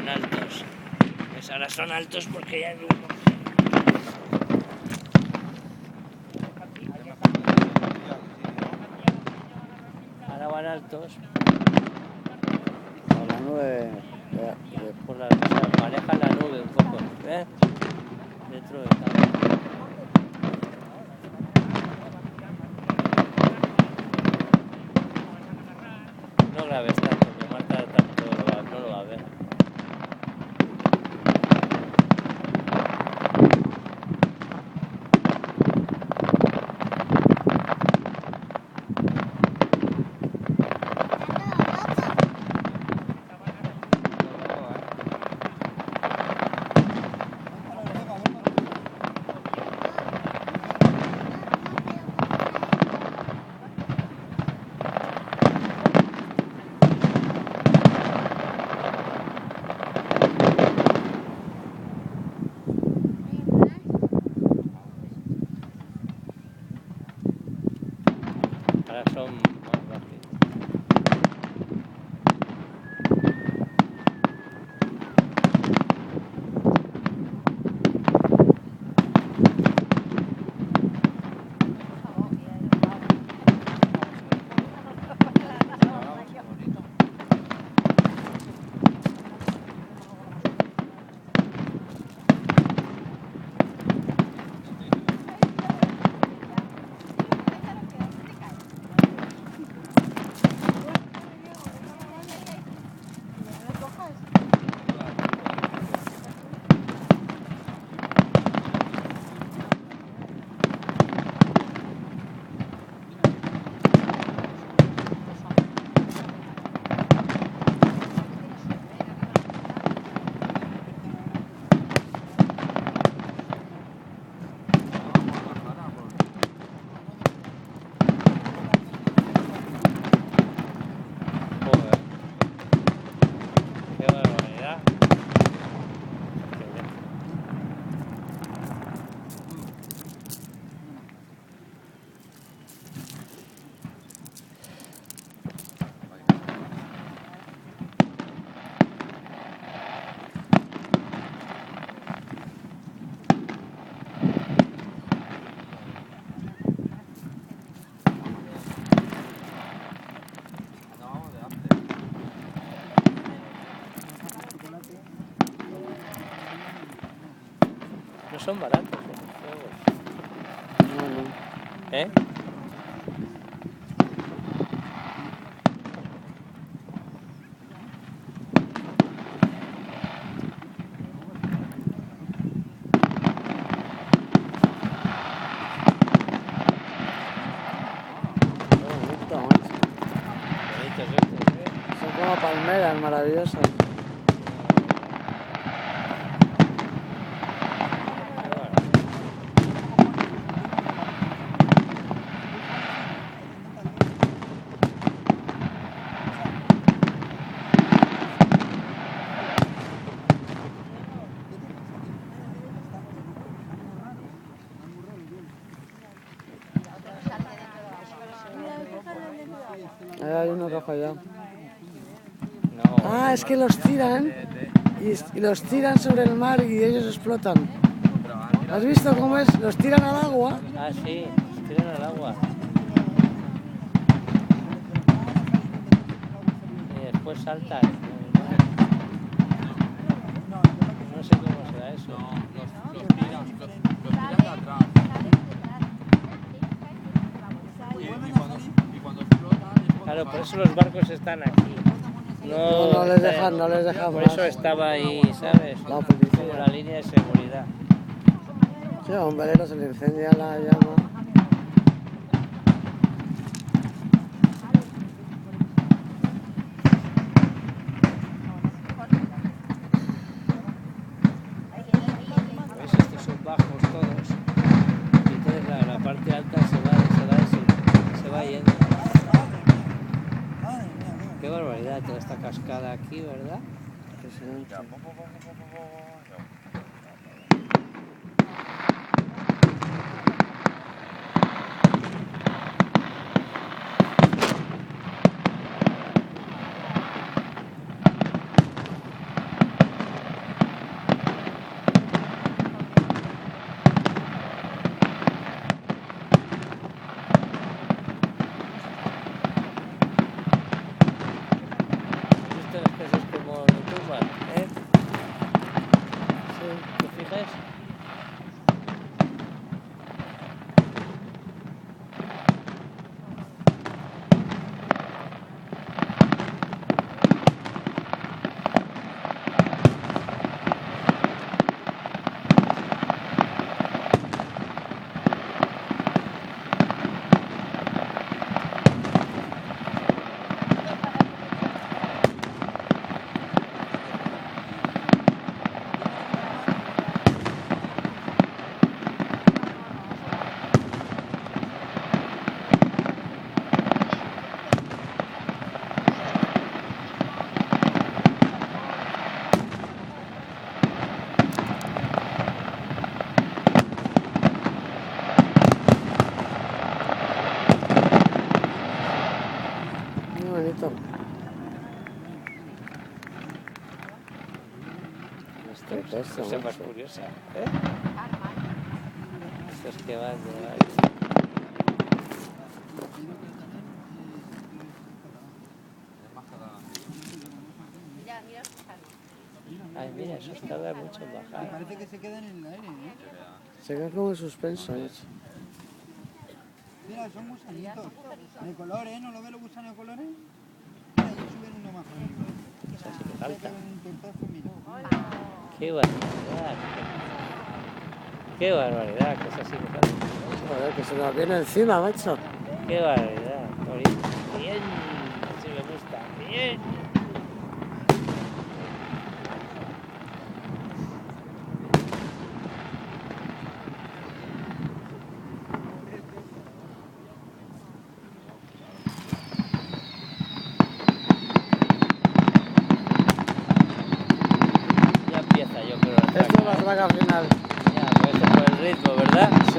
son altos. Pues ahora son altos porque ya hay uno. Ahora van altos. Por la nube. Por la, o sea, manejan la nube un poco. Dentro de tal. No grabes tanto, que Marta tanto no lo va a ver. Ahora son más rápidos. Joder. Qué barbaridad. No son baratos los fuegos. No, no. ¿Eh? Qué bonito, macho. Bonitos estos, ¿eh? Son como palmeras maravillosas. Ahí hay uno que ha fallado. No. Ah, es que los tiran y los tiran sobre el mar y ellos explotan. ¿Has visto cómo es? Los tiran al agua. Ah, sí, los tiran al agua. Y después saltan. No sé cómo será eso. Los tiran de atrás. Y cuando explotan es cuando Claro, por eso los barcos están aquí. No les dejan, no les dejan Por más. eso estaba ahí, ¿sabes? La policía. Como la línea de seguridad. Sí, a un velero se le incendia la llama. ¿Ves? Estos son bajos todos. Y entonces la parte alta se va yendo. Qué barbaridad toda esta cascada aquí, ¿verdad? Impresionante. ¿Qué es esto, Cosa más macho? curiosa, ¿eh? Estos que van de... Ay, mira, esos tardan mucho en bajar. Parece que se quedan en el aire, ¿no? Se queda como en suspenso, macho. Mira, son gusanitos. De colores, ¿no lo ves los gusanos de colores? Mira, ahí suben uno más arriba. Esa es que alta. Un tortazo, mira. ¡Qué barbaridad! ¡Qué barbaridad! Que es así que sale. Joder, que se nos viene encima, macho. ¡Qué barbaridad! Bien, bien, así me gusta, bien. Ya empieza, yo creo. Esto es la traca final. Ya, pues esto por el ritmo, ¿verdad? Sí.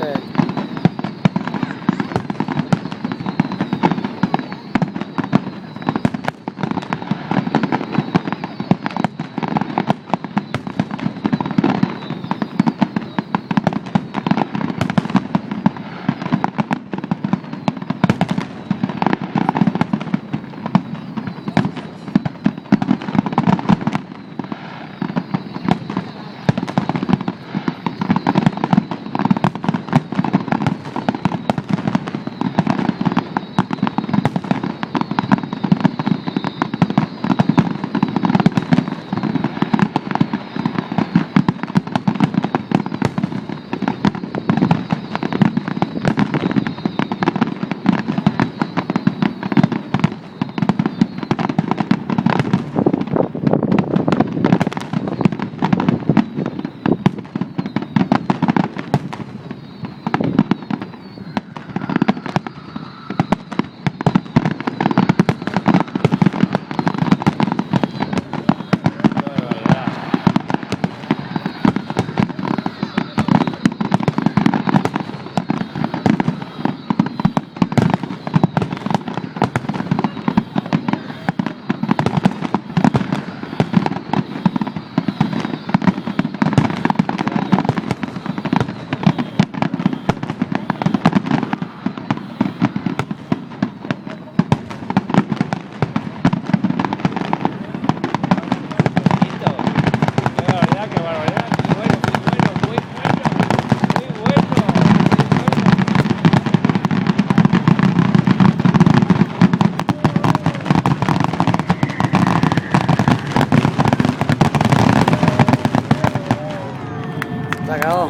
Se acabó.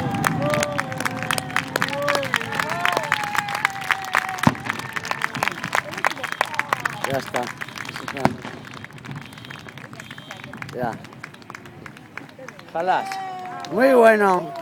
Ya está. Ya. Jalas. Muy bueno.